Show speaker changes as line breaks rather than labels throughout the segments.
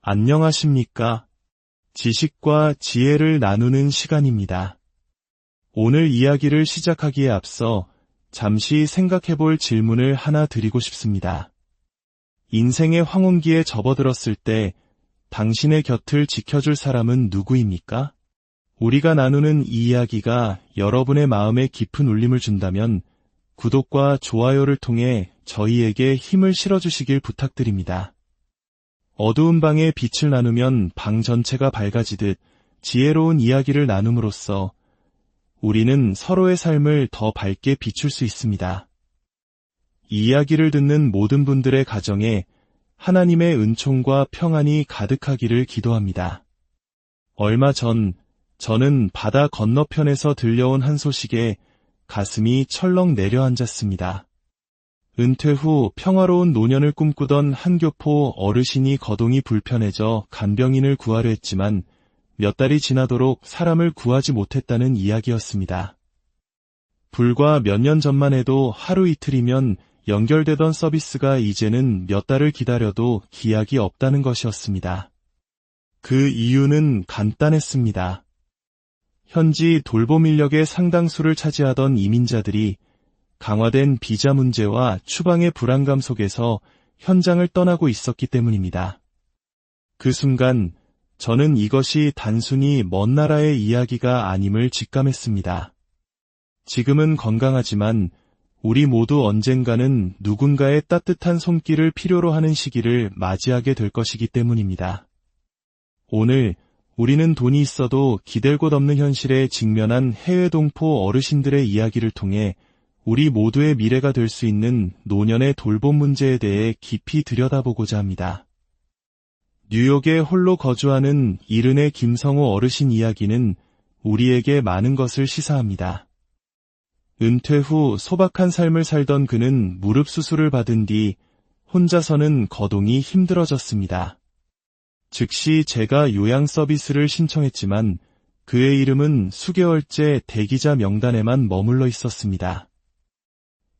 안녕하십니까? 지식과 지혜를 나누는 시간입니다. 오늘 이야기를 시작하기에 앞서 잠시 생각해볼 질문을 하나 드리고 싶습니다. 인생의 황혼기에 접어들었을 때 당신의 곁을 지켜줄 사람은 누구입니까? 우리가 나누는 이 이야기가 여러분의 마음에 깊은 울림을 준다면 구독과 좋아요를 통해 저희에게 힘을 실어주시길 부탁드립니다. 어두운 방에 빛을 나누면 방 전체가 밝아지듯 지혜로운 이야기를 나눔으로써 우리는 서로의 삶을 더 밝게 비출 수 있습니다. 이 이야기를 듣는 모든 분들의 가정에 하나님의 은총과 평안이 가득하기를 기도합니다. 얼마 전 저는 바다 건너편에서 들려온 한 소식에 가슴이 철렁 내려앉았습니다. 은퇴 후 평화로운 노년을 꿈꾸던 한 교포 어르신이 거동이 불편해져 간병인을 구하려 했지만 몇 달이 지나도록 사람을 구하지 못했다는 이야기였습니다. 불과 몇 년 전만 해도 하루 이틀이면 연결되던 서비스가 이제는 몇 달을 기다려도 기약이 없다는 것이었습니다. 그 이유는 간단했습니다. 현지 돌봄 인력의 상당수를 차지하던 이민자들이 강화된 비자 문제와 추방의 불안감 속에서 현장을 떠나고 있었기 때문입니다. 그 순간 저는 이것이 단순히 먼 나라의 이야기가 아님을 직감했습니다. 지금은 건강하지만 우리 모두 언젠가는 누군가의 따뜻한 손길을 필요로 하는 시기를 맞이하게 될 것이기 때문입니다. 오늘 우리는 돈이 있어도 기댈 곳 없는 현실에 직면한 해외 동포 어르신들의 이야기를 통해 우리 모두의 미래가 될 수 있는 노년의 돌봄 문제에 대해 깊이 들여다보고자 합니다. 뉴욕에 홀로 거주하는 이른의 김성호 어르신 이야기는 우리에게 많은 것을 시사합니다. 은퇴 후 소박한 삶을 살던 그는 무릎 수술을 받은 뒤 혼자서는 거동이 힘들어졌습니다. 즉시 제가 요양 서비스를 신청했지만 그의 이름은 수개월째 대기자 명단에만 머물러 있었습니다.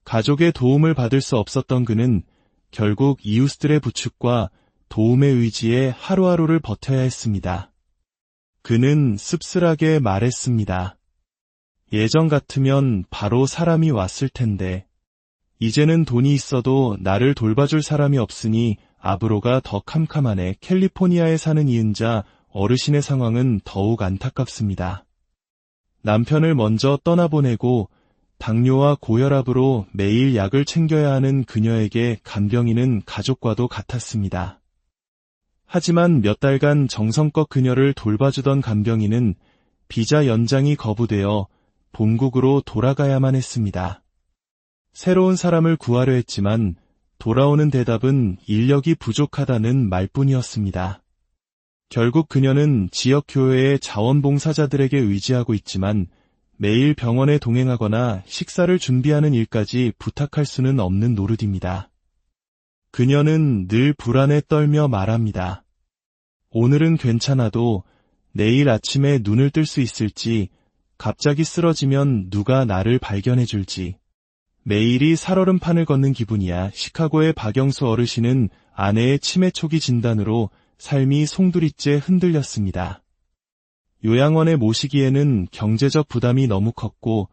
가족의 도움을 받을 수 없었던 그는 결국 이웃들의 부축과 도움의 의지에 하루하루를 버텨야 했습니다. 그는 씁쓸하게 말했습니다. 예전 같으면 바로 사람이 왔을 텐데 이제는 돈이 있어도 나를 돌봐줄 사람이 없으니 앞으로가 더 캄캄하네. 캘리포니아에 사는 이은자 어르신의 상황은 더욱 안타깝습니다. 남편을 먼저 떠나보내고 당뇨와 고혈압으로 매일 약을 챙겨야 하는 그녀에게 간병인은 가족과도 같았습니다. 하지만 몇 달간 정성껏 그녀를 돌봐주던 간병인은 비자 연장이 거부되어 본국으로 돌아가야만 했습니다. 새로운 사람을 구하려 했지만 돌아오는 대답은 인력이 부족하다는 말뿐이었습니다. 결국 그녀는 지역 교회의 자원봉사자들에게 의지하고 있지만 매일 병원에 동행하거나 식사를 준비하는 일까지 부탁할 수는 없는 노릇입니다. 그녀는 늘 불안에 떨며 말합니다. 오늘은 괜찮아도 내일 아침에 눈을 뜰 수 있을지, 갑자기 쓰러지면 누가 나를 발견해 줄지. 매일이 살얼음판을 걷는 기분이야. 시카고의 박영수 어르신은 아내의 치매 초기 진단으로 삶이 송두리째 흔들렸습니다. 요양원에 모시기에는 경제적 부담이 너무 컸고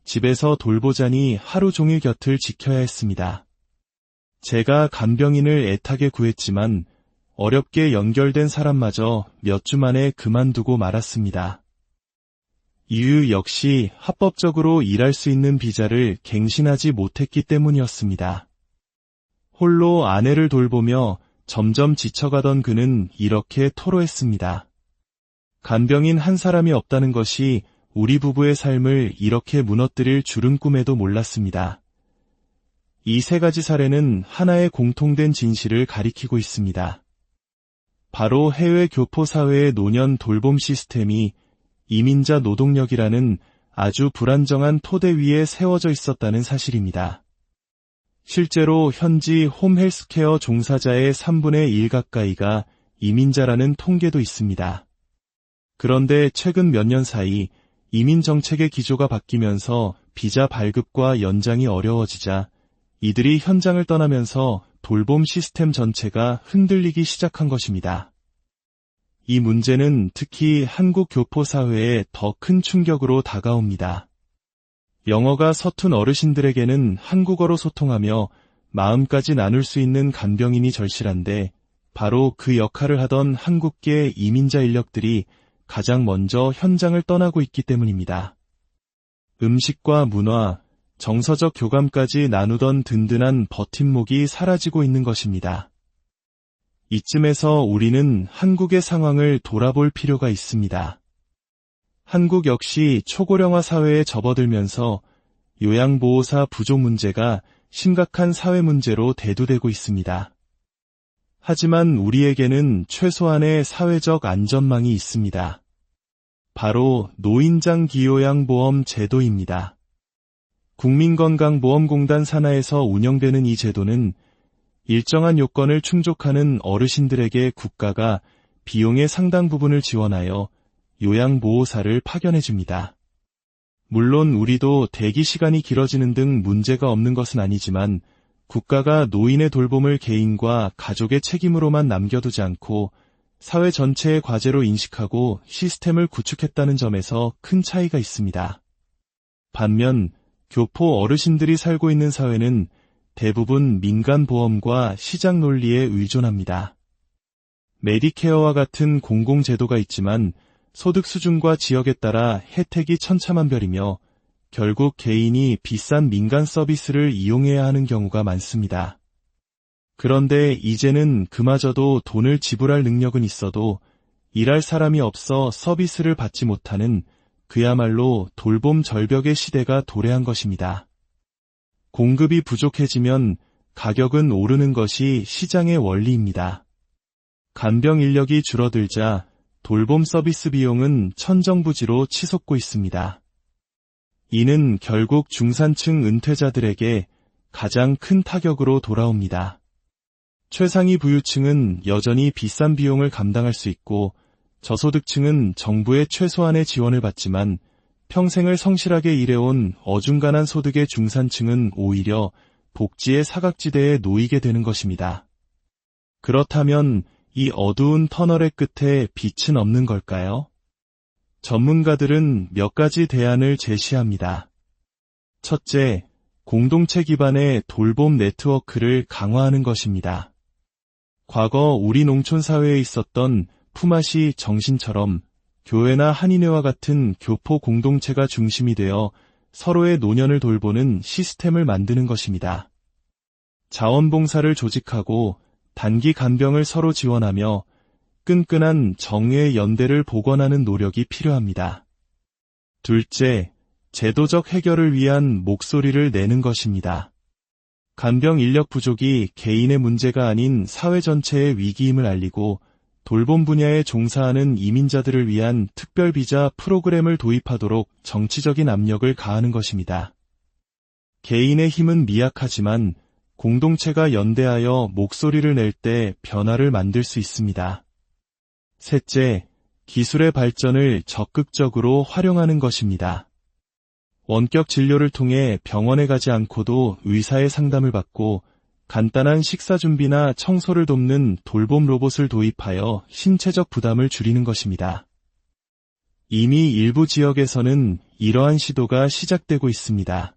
집에서 돌보자니 하루 종일 곁을 지켜야 했습니다. 제가 간병인을 애타게 구했지만 어렵게 연결된 사람마저 몇 주 만에 그만두고 말았습니다. 이유 역시 합법적으로 일할 수 있는 비자를 갱신하지 못했기 때문이었습니다. 홀로 아내를 돌보며 점점 지쳐가던 그는 이렇게 토로했습니다. 간병인 한 사람이 없다는 것이 우리 부부의 삶을 이렇게 무너뜨릴 줄은 꿈에도 몰랐습니다. 이 세 가지 사례는 하나의 공통된 진실을 가리키고 있습니다. 바로 해외 교포 사회의 노년 돌봄 시스템이 이민자 노동력이라는 아주 불안정한 토대 위에 세워져 있었다는 사실입니다. 실제로 현지 홈헬스케어 종사자의 3분의 1 가까이가 이민자라는 통계도 있습니다. 그런데 최근 몇 년 사이 이민 정책의 기조가 바뀌면서 비자 발급과 연장이 어려워지자 이들이 현장을 떠나면서 돌봄 시스템 전체가 흔들리기 시작한 것입니다. 이 문제는 특히 한국 교포 사회에 더 큰 충격으로 다가옵니다. 영어가 서툰 어르신들에게는 한국어로 소통하며 마음까지 나눌 수 있는 간병인이 절실한데 바로 그 역할을 하던 한국계 이민자 인력들이 가장 먼저 현장을 떠나고 있기 때문입니다. 음식과 문화, 정서적 교감까지 나누던 든든한 버팀목이 사라지고 있는 것입니다. 이쯤에서 우리는 한국의 상황을 돌아볼 필요가 있습니다. 한국 역시 초고령화 사회에 접어들면서 요양보호사 부족 문제가 심각한 사회 문제로 대두되고 있습니다. 하지만 우리에게는 최소한의 사회적 안전망이 있습니다. 바로 노인장기요양보험 제도입니다. 국민건강보험공단 산하에서 운영되는 이 제도는 일정한 요건을 충족하는 어르신들에게 국가가 비용의 상당 부분을 지원하여 요양보호사를 파견해줍니다. 물론 우리도 대기 시간이 길어지는 등 문제가 없는 것은 아니지만 국가가 노인의 돌봄을 개인과 가족의 책임으로만 남겨두지 않고 사회 전체의 과제로 인식하고 시스템을 구축했다는 점에서 큰 차이가 있습니다. 반면 교포 어르신들이 살고 있는 사회는 대부분 민간보험과 시장 논리에 의존합니다. 메디케어와 같은 공공제도가 있지만 소득 수준과 지역에 따라 혜택이 천차만별이며 결국 개인이 비싼 민간 서비스를 이용해야 하는 경우가 많습니다. 그런데 이제는 그마저도 돈을 지불할 능력은 있어도 일할 사람이 없어 서비스를 받지 못하는 그야말로 돌봄 절벽의 시대가 도래한 것입니다. 공급이 부족해지면 가격은 오르는 것이 시장의 원리입니다. 간병 인력이 줄어들자 돌봄 서비스 비용은 천정부지로 치솟고 있습니다. 이는 결국 중산층 은퇴자들에게 가장 큰 타격으로 돌아옵니다. 최상위 부유층은 여전히 비싼 비용을 감당할 수 있고 저소득층은 정부의 최소한의 지원을 받지만 평생을 성실하게 일해온 어중간한 소득의 중산층은 오히려 복지의 사각지대에 놓이게 되는 것입니다. 그렇다면 이 어두운 터널의 끝에 빛은 없는 걸까요? 전문가들은 몇 가지 대안을 제시합니다. 첫째, 공동체 기반의 돌봄 네트워크를 강화하는 것입니다. 과거 우리 농촌 사회에 있었던 품앗이 정신처럼 교회나 한인회와 같은 교포 공동체가 중심이 되어 서로의 노년을 돌보는 시스템을 만드는 것입니다. 자원봉사를 조직하고 단기 간병을 서로 지원하며 끈끈한 정의 연대를 복원하는 노력이 필요합니다. 둘째, 제도적 해결을 위한 목소리를 내는 것입니다. 간병 인력 부족이 개인의 문제가 아닌 사회 전체의 위기임을 알리고 돌봄 분야에 종사하는 이민자들을 위한 특별비자 프로그램을 도입하도록 정치적인 압력을 가하는 것입니다. 개인의 힘은 미약하지만 공동체가 연대하여 목소리를 낼 때 변화를 만들 수 있습니다. 셋째, 기술의 발전을 적극적으로 활용하는 것입니다. 원격 진료를 통해 병원에 가지 않고도 의사의 상담을 받고 간단한 식사 준비나 청소를 돕는 돌봄 로봇을 도입하여 신체적 부담을 줄이는 것입니다. 이미 일부 지역에서는 이러한 시도가 시작되고 있습니다.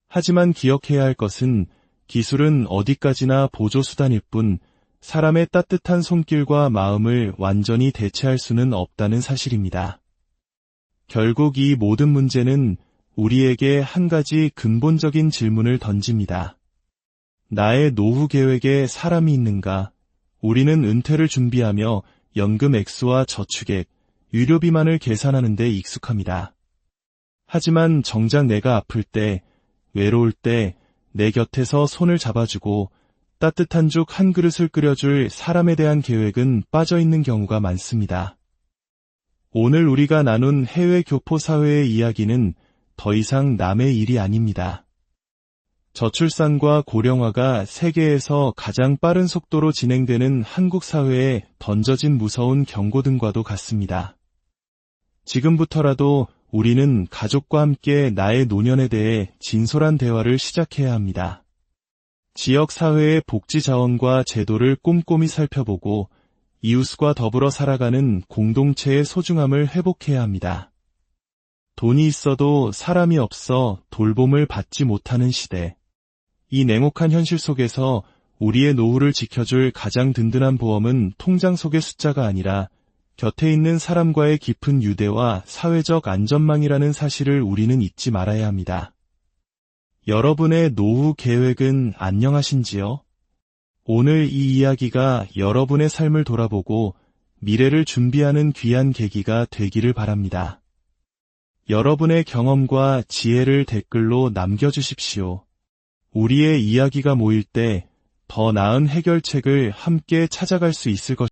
하지만 기억해야 할 것은 기술은 어디까지나 보조수단일 뿐 사람의 따뜻한 손길과 마음을 완전히 대체할 수는 없다는 사실입니다. 결국 이 모든 문제는 우리에게 한 가지 근본적인 질문을 던집니다. 나의 노후 계획에 사람이 있는가? 우리는 은퇴를 준비하며 연금 액수와 저축액, 유료비만을 계산하는 데 익숙합니다. 하지만 정작 내가 아플 때, 외로울 때 내 곁에서 손을 잡아주고 따뜻한 죽 한 그릇을 끓여줄 사람에 대한 계획은 빠져있는 경우가 많습니다. 오늘 우리가 나눈 해외 교포 사회의 이야기는 더 이상 남의 일이 아닙니다. 저출산과 고령화가 세계에서 가장 빠른 속도로 진행되는 한국 사회에 던져진 무서운 경고등과도 같습니다. 지금부터라도 우리는 가족과 함께 나의 노년에 대해 진솔한 대화를 시작해야 합니다. 지역 사회의 복지 자원과 제도를 꼼꼼히 살펴보고 이웃과 더불어 살아가는 공동체의 소중함을 회복해야 합니다. 돈이 있어도 사람이 없어 돌봄을 받지 못하는 시대. 이 냉혹한 현실 속에서 우리의 노후를 지켜줄 가장 든든한 보험은 통장 속의 숫자가 아니라 곁에 있는 사람과의 깊은 유대와 사회적 안전망이라는 사실을 우리는 잊지 말아야 합니다. 여러분의 노후 계획은 안녕하신지요? 오늘 이 이야기가 여러분의 삶을 돌아보고 미래를 준비하는 귀한 계기가 되기를 바랍니다. 여러분의 경험과 지혜를 댓글로 남겨주십시오. 우리의 이야기가 모일 때 더 나은 해결책을 함께 찾아갈 수 있을 것입니다.